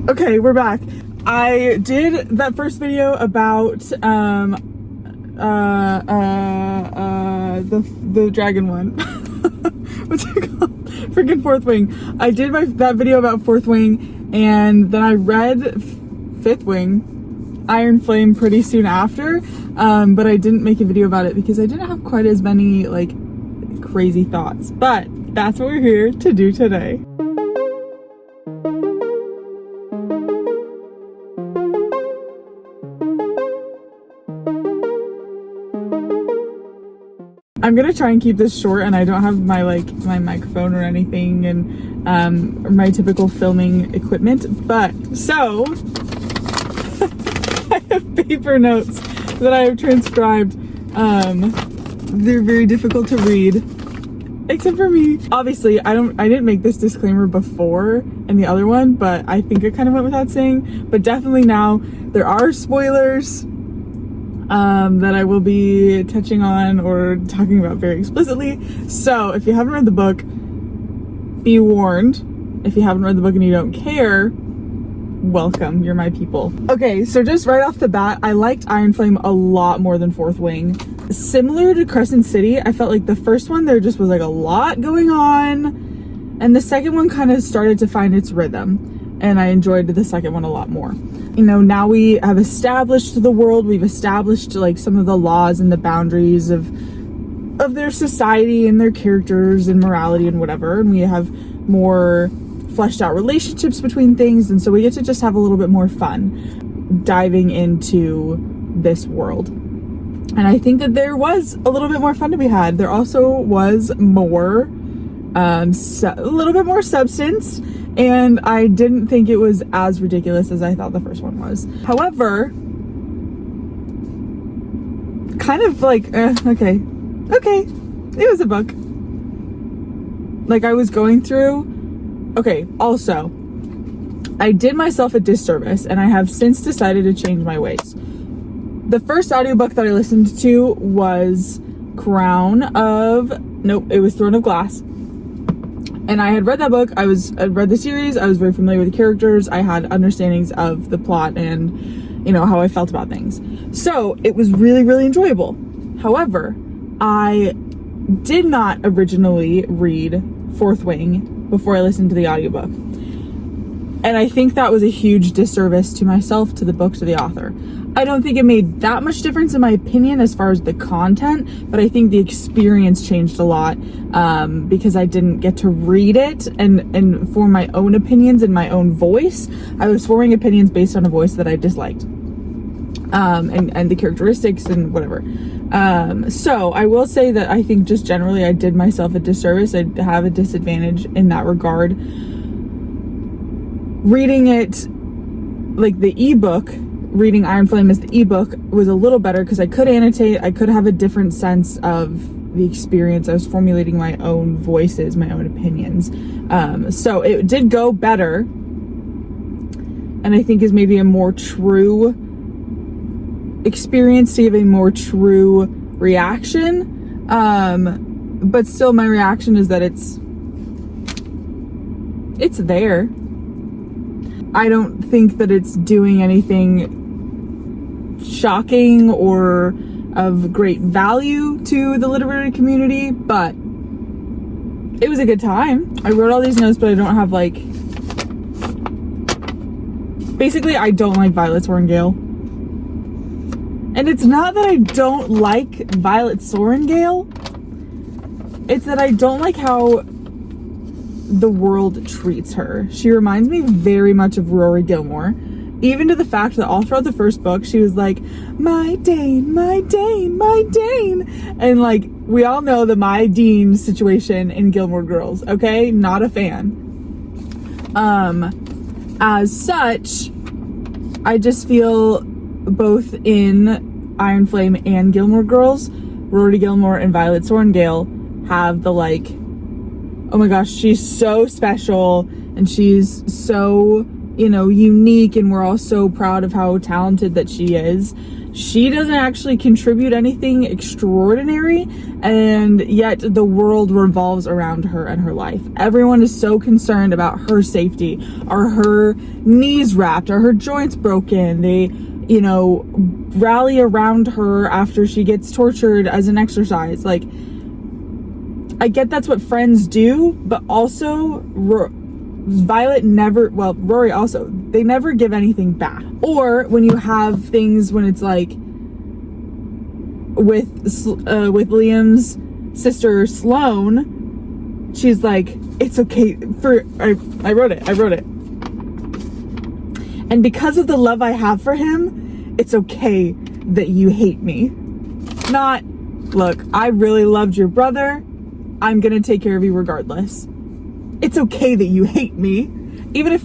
Okay, we're back. I did that first video about the dragon one. What's it called? Freaking Fourth Wing. I did that video about Fourth Wing, and then I read Fifth Wing, Iron Flame, pretty soon after, but I didn't make a video about it because I didn't have quite as many like crazy thoughts. But that's what we're here to do today. I'm gonna try and keep this short, and I don't have my my microphone or anything, and or my typical filming equipment, but so I have paper notes that I have transcribed. They're very difficult to read, except for me. Obviously, I didn't make this disclaimer before in the other one, but I think it kind of went without saying. But definitely now there are spoilers that I will be touching on or talking about very explicitly. So if you haven't read the book, be warned. If you haven't read the book and you don't care, welcome, you're my people. Okay, so just right off the bat, I liked Iron Flame a lot more than Fourth Wing. Similar to Crescent City, I felt like the first one, there just was like a lot going on, and the second one kind of started to find its rhythm, and I enjoyed the second one a lot more. You know, now we have established the world, we've established like some of the laws and the boundaries of their society and their characters and morality and whatever, and we have more fleshed out relationships between things, and so we get to just have a little bit more fun diving into this world. And I think that there was a little bit more fun to be had. There also was more a little bit more substance, and I didn't think it was as ridiculous as I thought the first one was. However, kind of like okay, it was a book. Like, I was going through. Okay, also, I did myself a disservice, and I have since decided to change my ways. The first audiobook that I listened to was Throne of Glass. And I had read that book, I'd read the series, I was very familiar with the characters, I had understandings of the plot and, you know, how I felt about things. So, it was really, really enjoyable. However, I did not originally read Fourth Wing before I listened to the audiobook. And I think that was a huge disservice to myself, to the book, to the author. I don't think it made that much difference in my opinion as far as the content, but I think the experience changed a lot because I didn't get to read it and form my own opinions in my own voice. I was forming opinions based on a voice that I disliked and the characteristics and whatever. So I will say that I think just generally I did myself a disservice. I have a disadvantage in that regard. Reading it, like the ebook, reading Iron Flame as the ebook was a little better because I could annotate, I could have a different sense of the experience. I was formulating my own voices, my own opinions. So it did go better, and I think is maybe a more true experience to give a more true reaction. But still my reaction is that it's there. I don't think that it's doing anything shocking or of great value to the literary community, but it was a good time. I wrote all these notes, but I don't have basically I don't like Violet Sorrengale. And it's not that I don't like Violet Sorrengale, it's that I don't like how the world treats her. She reminds me very much of Rory Gilmore, even to the fact that all throughout the first book she was like, my Dane, my Dane, my Dane, and like we all know the my Dean situation in Gilmore Girls. Okay, not a fan. As such, I just feel both in Iron Flame and Gilmore Girls, Rory Gilmore and Violet Sorrengale have the oh my gosh, she's so special and she's so you know, unique and we're all so proud of how talented that she is, she doesn't actually contribute anything extraordinary, and yet the world revolves around her and her life. Everyone is so concerned about her safety. Are her knees wrapped? Are her joints broken? They, you know, rally around her after she gets tortured as an exercise. Like, I get that's what friends do, but also Violet never, well, Rory also, they never give anything back. Or when you have things when it's like with Liam's sister Sloane, she's like, it's okay for, I wrote it. And because of the love I have for him, it's okay that you hate me. Not, look, I really loved your brother. I'm gonna take care of you regardless. It's okay that you hate me, even if,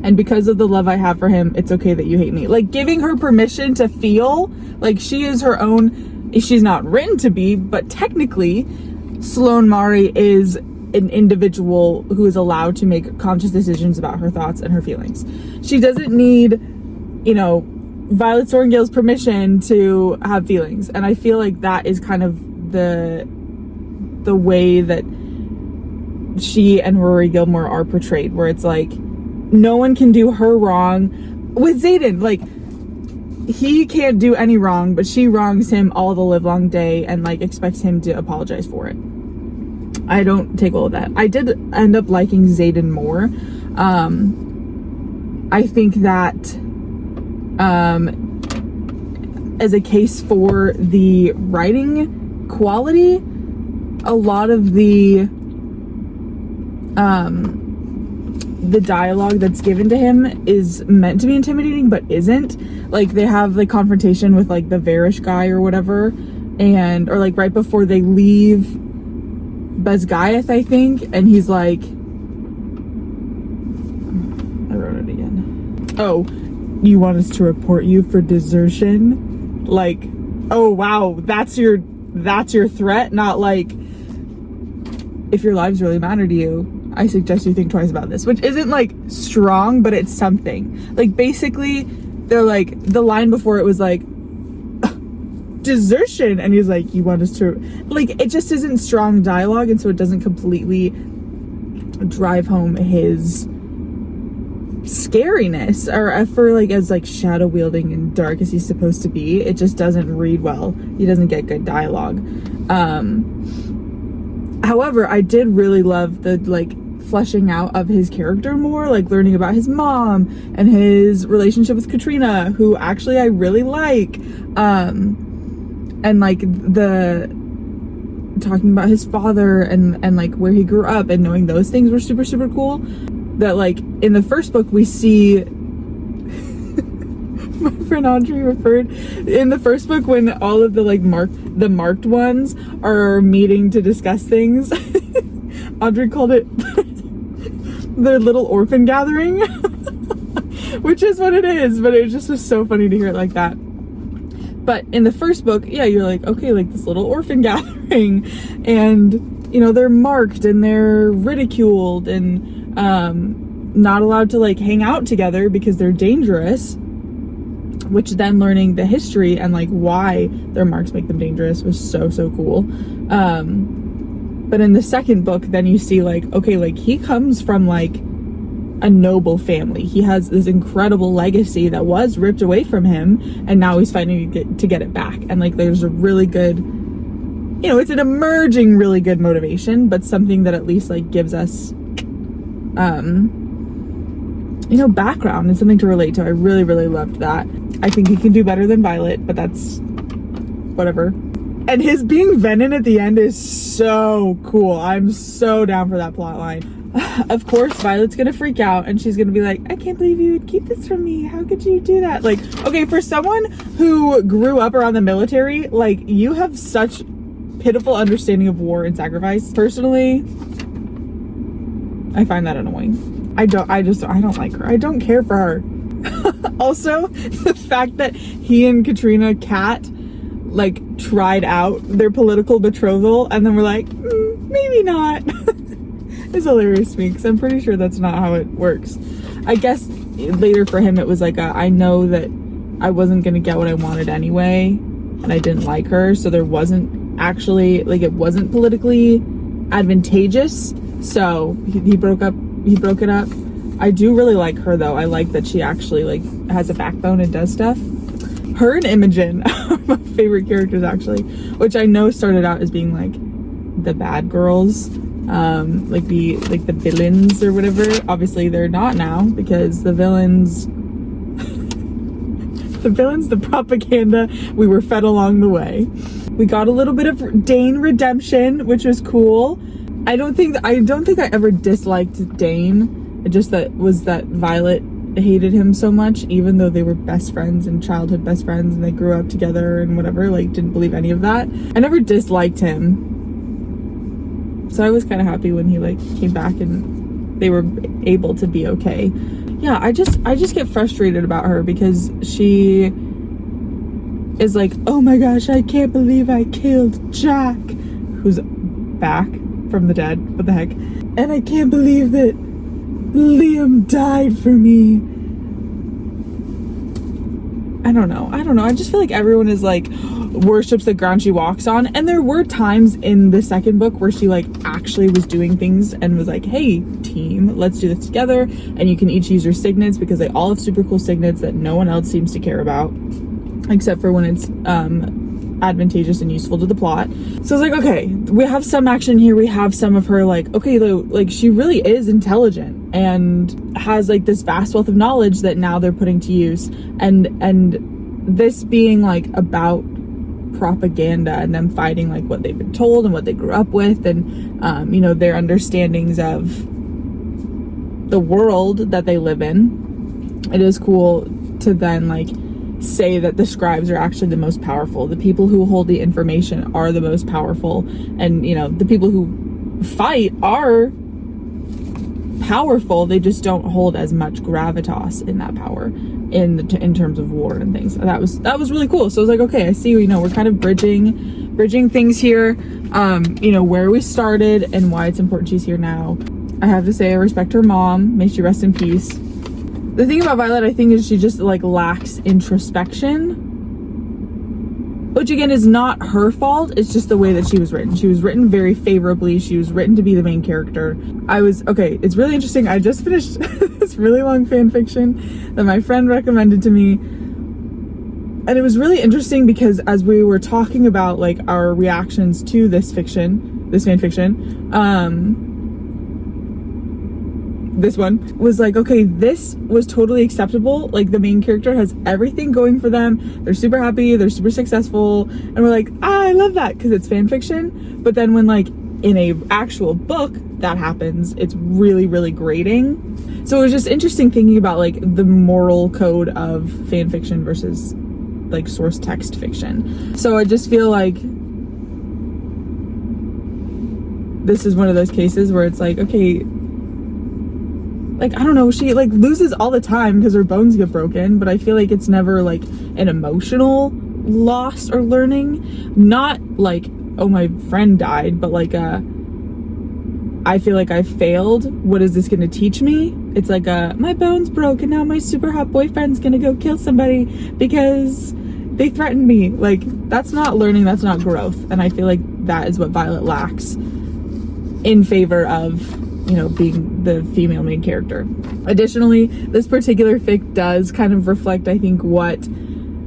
and because of the love I have for him, it's okay that you hate me. Like, giving her permission to feel like she is her own, she's not written to be, but technically, Sloane Mari is an individual who is allowed to make conscious decisions about her thoughts and her feelings. She doesn't need, you know, Violet Sorrengail's permission to have feelings. And I feel like that is kind of the way that she and Rory Gilmore are portrayed, where it's like no one can do her wrong. With Xaden, like, he can't do any wrong, but she wrongs him all the live long day and like expects him to apologize for it. I don't take all of that. I did end up liking Xaden more. I think that as a case for the writing quality, a lot of the dialogue that's given to him is meant to be intimidating but isn't. Like, they have the confrontation with like the Varish guy or whatever, and or like right before they leave Bezgaeth, I think, and he's like, I wrote it again. Oh, you want us to report you for desertion? Like, oh wow, that's your threat, not like, if your lives really matter to you, I suggest you think twice about this, which isn't like strong, but it's something. Like, basically, they're like, the line before it was like, desertion, and he's like, you want us to, like, it just isn't strong dialogue, and so it doesn't completely drive home his scariness, or for like, as like shadow wielding and dark as he's supposed to be, it just doesn't read well. He doesn't get good dialogue. However, I did really love the like fleshing out of his character more, like learning about his mom and his relationship with Katrina, who actually I really like, and like the talking about his father and like where he grew up, and knowing those things were super, super cool. That like in the first book we see my friend Audrey referred in the first book when all of the like marked ones are meeting to discuss things. Audrey called it their little orphan gathering, which is what it is, but it just was so funny to hear it like that. But in the first book, yeah, you're like, okay, like this little orphan gathering, and you know, they're marked and they're ridiculed and not allowed to like hang out together because they're dangerous, which then learning the history and like why their marks make them dangerous was so, so cool. But in the second book, then you see like, okay, like he comes from like a noble family. He has this incredible legacy that was ripped away from him, and now he's fighting to get it back. And like, there's a really good, you know, it's an emerging really good motivation, but something that at least like gives us, you know, background and something to relate to. I really, really loved that. I think he can do better than Violet, but that's whatever. And his being Venom at the end is so cool. I'm so down for that plot line. Of course, Violet's gonna freak out and she's gonna be like, I can't believe you would keep this from me. How could you do that? Like, okay, for someone who grew up around the military, like, you have such pitiful understanding of war and sacrifice. Personally, I find that annoying. I don't like her. I don't care for her. Also, the fact that he and Katrina Kat like tried out their political betrothal and then we're like, maybe not. is hilarious to me because I'm pretty sure that's not how it works. I guess later for him it was like I know that I wasn't gonna get what I wanted anyway, and I didn't like her, so there wasn't actually, like, it wasn't politically advantageous, so he broke it up. I do really like her though. I like that she actually like has a backbone and does stuff. Her and Imogen are my favorite characters actually, which I know started out as being like the bad girls, like the villains or whatever. Obviously they're not now, because the villains, the propaganda, we were fed along the way. We got a little bit of Dane redemption, which was cool. I don't think I ever disliked Dane. It just that Violet hated him so much, even though they were best friends and childhood best friends and they grew up together and whatever, like didn't believe any of that. I never disliked him. So I was kind of happy when he like came back and they were able to be okay. Yeah, I just get frustrated about her because she is like, oh my gosh, I can't believe I killed Jack, who's back from the dead, what the heck? And I can't believe that Liam died for me. I don't know. I just feel like everyone is like worships the ground she walks on, and there were times in the second book where she like actually was doing things and was like, hey team, let's do this together, and you can each use your signets, because they all have super cool signets that no one else seems to care about except for when it's advantageous and useful to the plot. So I was like, okay, we have some action here, we have some of her like, okay, though, like she really is intelligent and has like this vast wealth of knowledge that now they're putting to use, and this being like about propaganda and them fighting like what they've been told and what they grew up with, and you know, their understandings of the world that they live in. It is cool to then like say that the scribes are actually the most powerful. The people who hold the information are the most powerful, and you know, the people who fight are powerful, they just don't hold as much gravitas in that power in terms of war and things. That was really cool. So I was like, okay, I see, you know, we're kind of bridging things here, you know, where we started and why it's important she's here now. I have to say I respect her mom, may she rest in peace. The thing about Violet, I think, is she just like lacks introspection, which again is not her fault. It's just the way that she was written. She was written very favorably. She was written to be the main character. Okay, it's really interesting. I just finished this really long fan fiction that my friend recommended to me. And it was really interesting because as we were talking about like our reactions to this fan fiction, this one was like, okay, this was totally acceptable. Like the main character has everything going for them. They're super happy. They're super successful. And we're like, I love that because it's fan fiction. But then when like in a actual book that happens, it's really, really grating. So it was just interesting thinking about like the moral code of fan fiction versus like source text fiction. So I just feel like this is one of those cases where it's like, okay, like, I don't know, she like loses all the time because her bones get broken, but I feel like it's never like an emotional loss or learning. Not like, oh, my friend died, but like I feel like I failed. What is this going to teach me? It's like my bones broke and now my super hot boyfriend's going to go kill somebody because they threatened me. Like, that's not learning, that's not growth. And I feel like that is what Violet lacks in favor of, you know, being the female main character. Additionally, this particular fic does kind of reflect, I think, what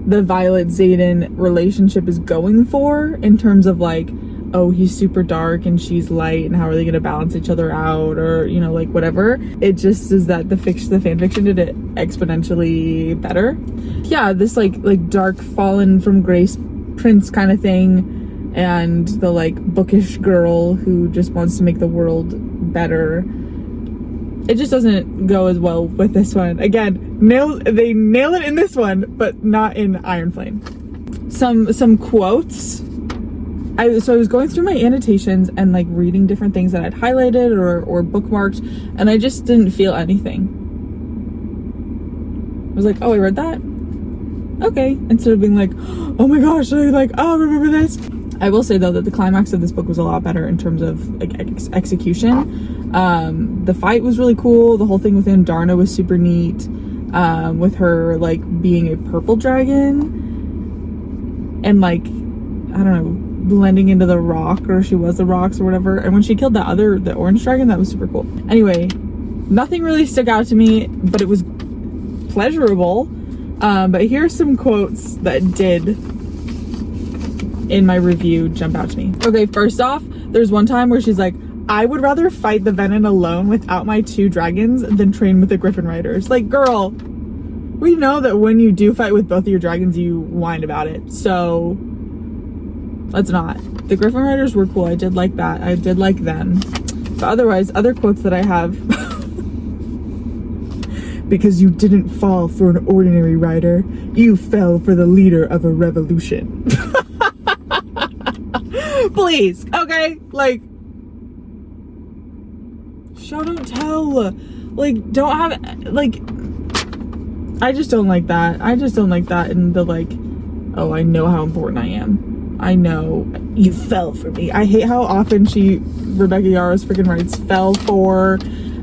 the Violet-Xaden relationship is going for in terms of like, oh, he's super dark and she's light, and how are they going to balance each other out, or, you know, like whatever. It just is that the fan fiction did it exponentially better. Yeah, this like dark fallen from grace prince kind of thing, and the like bookish girl who just wants to make the world better. It just doesn't go as well with this one. Again, they nail it in this one, but not in Iron Flame. Some quotes. So I was going through my annotations and like reading different things that I'd highlighted or bookmarked, and I just didn't feel anything. I was like, oh, I read that? Okay. Instead of being like, oh my gosh, I'll remember this. I will say, though, that the climax of this book was a lot better in terms of like execution. The fight was really cool. The whole thing with Andarna was super neat, with her like being a purple dragon and like, I don't know, blending into the rock, or she was the rocks or whatever. And when she killed the orange dragon, that was super cool. Anyway, nothing really stuck out to me, but it was pleasurable. But here's some quotes that did in my review jump out to me. Okay, first off, there's one time where she's like, I would rather fight the Venom alone without my 2 dragons than train with the Griffin Riders. Like, girl, we know that when you do fight with both of your dragons, you whine about it. So let's not. The Griffin Riders were cool. I did like that. I did like them. But otherwise, other quotes that I have. Because you didn't fall for an ordinary rider. You fell for the leader of a revolution. Please, okay? Like, show don't tell. Like, don't have, like, I just don't like that. I just don't like that in the, like, oh, I know how important I am. I know you fell for me. I hate how often Rebecca Yarros freaking writes fell for.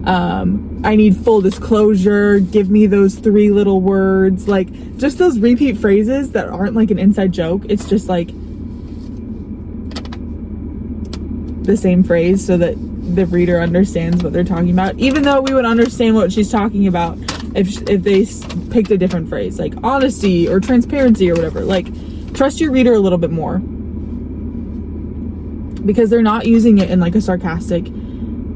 I need full disclosure. Give me those 3 little words. Like, just those repeat phrases that aren't like an inside joke. It's just like the same phrase so that the reader understands what they're talking about, even though we would understand what she's talking about if they picked a different phrase, like honesty or transparency or whatever. Like, trust your reader a little bit more, because they're not using it in like a sarcastic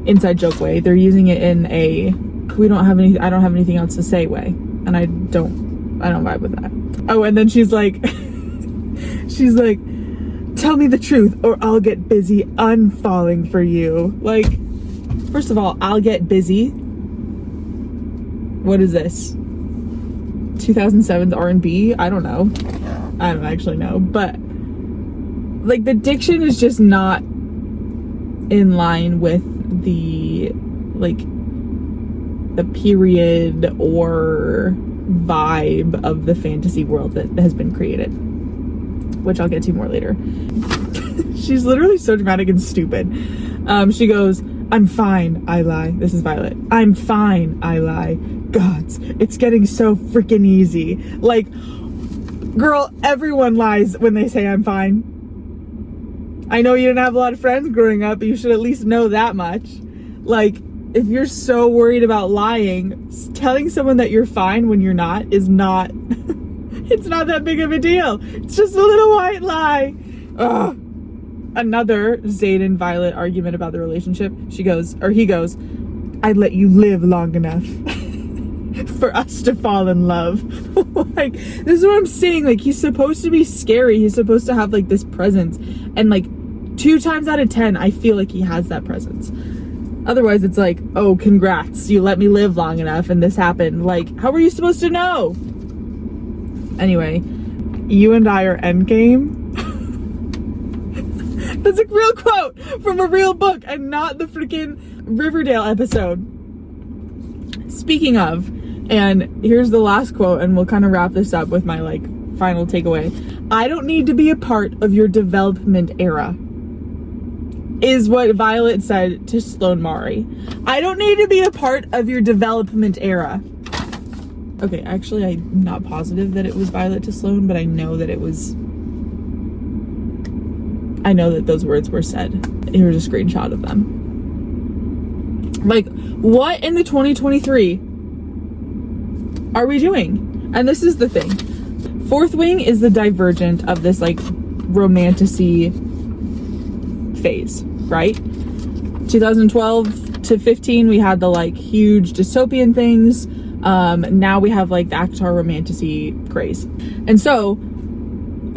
inside joke way. They're using it in a I don't have anything else to say way, and I don't vibe with that. Oh, and then she's like tell me the truth or I'll get busy unfalling for you. Like, first of all, I'll get busy. What is this? 2007's R&B? I don't know. I don't actually know, but like the diction is just not in line with the like the period or vibe of the fantasy world that has been created, which I'll get to more later. She's literally so dramatic and stupid. She goes, I'm fine, I lie. This is Violet. I'm fine, I lie. Gods, it's getting so freaking easy. Like, girl, everyone lies when they say I'm fine. I know you didn't have a lot of friends growing up, but you should at least know that much. Like, if you're so worried about lying, telling someone that you're fine when you're not is not, it's not that big of a deal. It's just a little white lie. Ugh. Another Zayd and Violet argument about the relationship. He goes, I'd let you live long enough for us to fall in love. Like, this is what I'm saying. Like, he's supposed to be scary. He's supposed to have like this presence, and like 2 times out of 10 I feel like he has that presence. Otherwise it's like, oh, congrats, you let me live long enough and this happened. Like, how were you supposed to know? Anyway, you and I are endgame. That's a real quote from a real book and not the freaking Riverdale episode. Speaking of, and here's the last quote, and we'll kind of wrap this up with my like final takeaway. I don't need to be a part of your development era, is what Violet said to Sloane Maury. I don't need to be a part of your development era. Okay, actually, I'm not positive that it was Violet to Sloane, but I know that those words were said. Here's a screenshot of them. Like, what in the 2023 are we doing? And this is the thing. Fourth Wing is the divergent of this like romantasy phase, right? 2012 to 15 we had the like huge dystopian things. Now we have like the ACOTAR romantasy craze. And so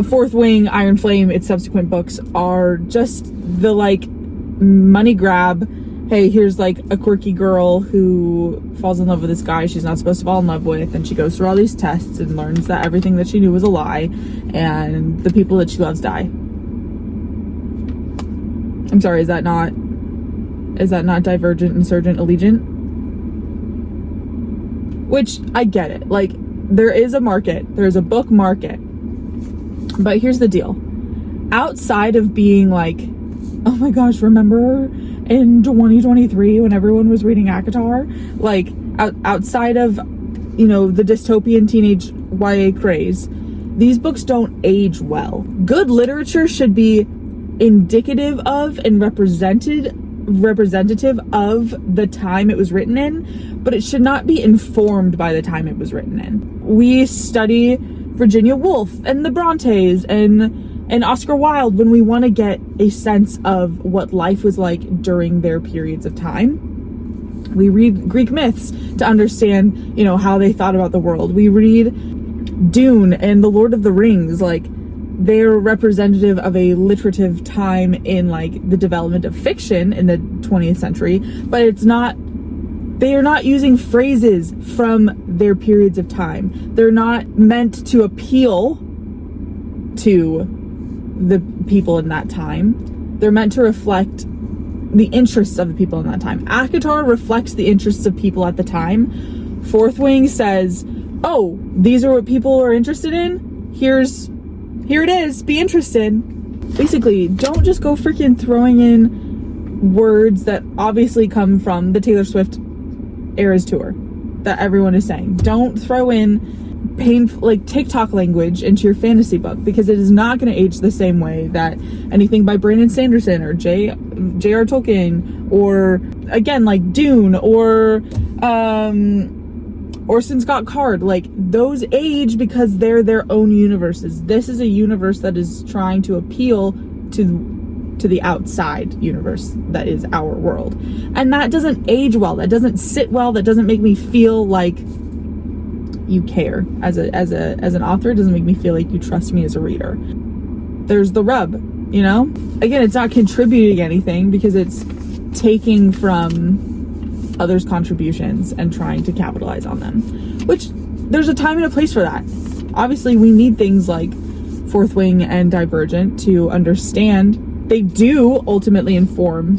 Fourth Wing, Iron Flame, its subsequent books are just the like money grab. Hey, here's like a quirky girl who falls in love with this guy she's not supposed to fall in love with, and she goes through all these tests and learns that everything that she knew was a lie, and the people that she loves die. I'm sorry, is that not Divergent, Insurgent, Allegiant? Which, I get it. Like, there is a market. There's a book market. But here's the deal. outside of being like, oh my gosh, remember in 2023 when everyone was reading ACOTAR? Like, outside of, you know, the dystopian teenage YA craze, these books don't age well. Good literature should be indicative of and representative of the time it was written in, but it should not be informed by the time it was written in. We study Virginia Woolf and the Brontes and Oscar Wilde when we want to get a sense of what life was like during their periods of time. We read Greek myths to understand, you know, how they thought about the world. We read Dune and The Lord of the Rings, like, they're representative of a literative time in like the development of fiction in the 20th century, but they are not using phrases from their periods of time. They're not meant to appeal to the people in that time. They're meant to reflect the interests of the people in that time. ACOTAR reflects the interests of people at the time. Fourth Wing says, oh, these are what people are interested in. Here it is, be interested. Basically, don't just go freaking throwing in words that obviously come from the Taylor Swift Eras Tour that everyone is saying. Don't throw in painful, like, TikTok language into your fantasy book, because it is not going to age the same way that anything by Brandon Sanderson or J.R. Tolkien, or again, like Dune, or Orson Scott Card. Like, those age because they're their own universes. This is a universe that is trying to appeal to the outside universe that is our world, and that doesn't age well. That doesn't sit well. That doesn't make me feel like you care as an author. It doesn't make me feel like you trust me as a reader. There's the rub, you know? Again, it's not contributing anything because it's taking from others' contributions and trying to capitalize on them, which there's a time and a place for that. Obviously, we need things like Fourth Wing and Divergent to understand. They do ultimately inform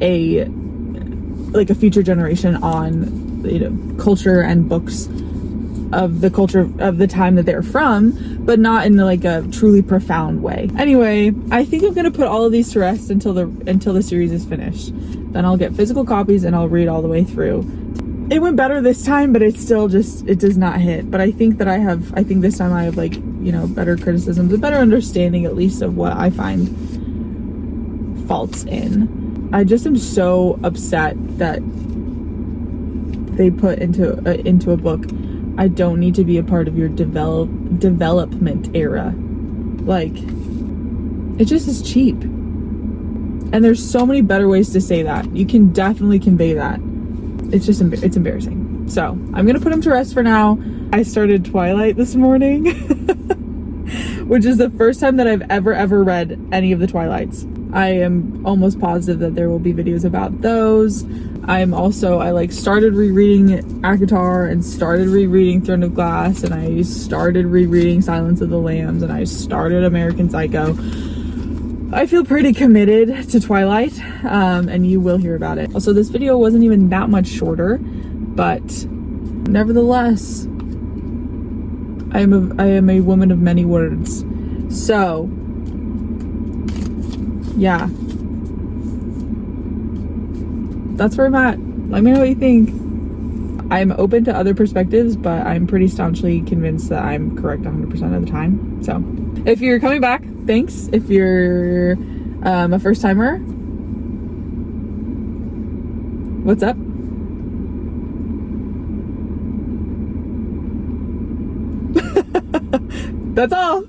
a future generation on, you know, culture and books of the culture of the time that they're from, but not in like a truly profound way. Anyway, I think I'm gonna put all of these to rest until the series is finished. Then I'll get physical copies and I'll read all the way through. It went better this time, but it's still just, it does not hit. But I think this time I have, like, you know, better criticisms, a better understanding at least of what I find faults in. I just am so upset that they put into a book, I don't need to be a part of your development era. Like, it just is cheap. And there's so many better ways to say that. You can definitely convey that. It's just, it's embarrassing. So I'm gonna put him to rest for now. I started Twilight this morning, which is the first time that I've ever read any of the Twilights. I am almost positive that there will be videos about those. I started rereading ACOTAR and started rereading Throne of Glass, and I started rereading Silence of the Lambs, and I started American Psycho. I feel pretty committed to Twilight, and you will hear about it. Also, this video wasn't even that much shorter, but nevertheless, I am a woman of many words. So, yeah. That's where I'm at. Let me know what you think. I'm open to other perspectives, but I'm pretty staunchly convinced that I'm correct 100% of the time. So, if you're coming back, thanks. If you're a first timer, what's up? That's all.